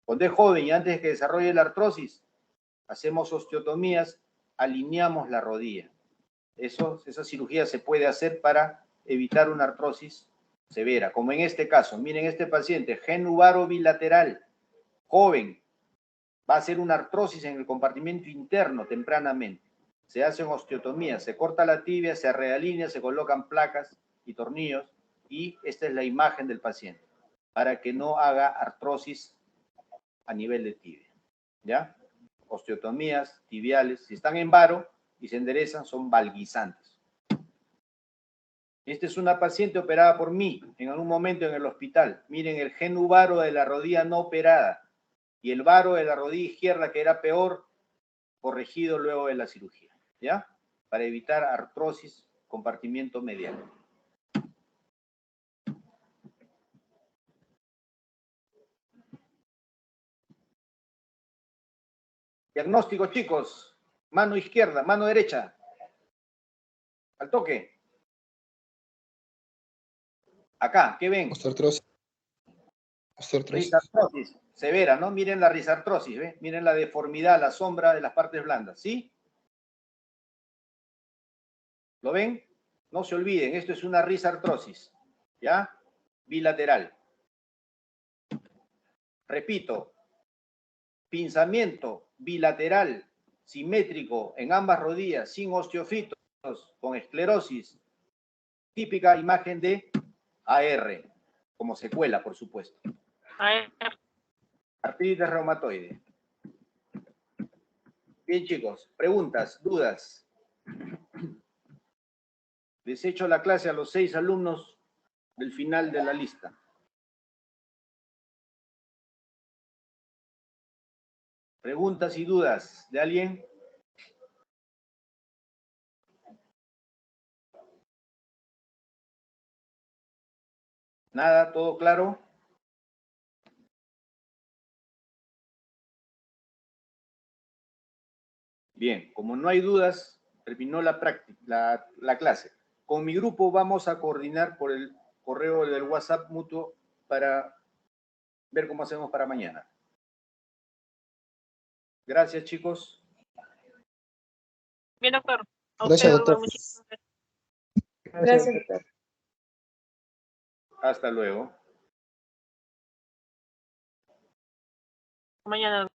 Cuando es joven y antes de que desarrolle la artrosis, hacemos osteotomías, alineamos la rodilla. Esa cirugía se puede hacer para evitar una artrosis severa, como en este caso. Miren este paciente, gen varo bilateral, joven, va a ser una artrosis en el compartimento interno tempranamente. Se hacen osteotomías, se corta la tibia, se realinea, se colocan placas y tornillos y esta es la imagen del paciente para que no haga artrosis a nivel de tibia. ¿Ya? Osteotomías tibiales, si están en varo y se enderezan, son valguizantes. Esta es una paciente operada por mí en algún momento en el hospital. Miren el gen varo de la rodilla no operada y el varo de la rodilla izquierda, que era peor, corregido luego de la cirugía, ¿ya? Para evitar artrosis, compartimiento medial. Diagnóstico, chicos. Mano izquierda, mano derecha. Al toque. Acá, ¿qué ven? Osteoartrosis. Osteoartrosis. Risartrosis, severa, ¿no? Miren la risartrosis, ¿ven? Miren la deformidad, la sombra de las partes blandas, ¿sí? ¿Lo ven? No se olviden, esto es una risartrosis, ¿ya? Bilateral. Repito, pinzamiento bilateral, simétrico en ambas rodillas, sin osteofitos, con esclerosis, típica imagen de AR, como secuela, por supuesto. Artritis reumatoide. Bien, chicos. Preguntas, dudas. Les echo la clase a los 6 alumnos del final de la lista. Preguntas y dudas de alguien. Nada, todo claro. Bien, como no hay dudas, terminó la práctica, la clase. Con mi grupo vamos a coordinar por el correo del WhatsApp mutuo para ver cómo hacemos para mañana. Gracias, chicos. Bien, doctor. A Gracias, usted, doctor. muchísimas gracias. Gracias, doctor. Hasta luego. Mañana.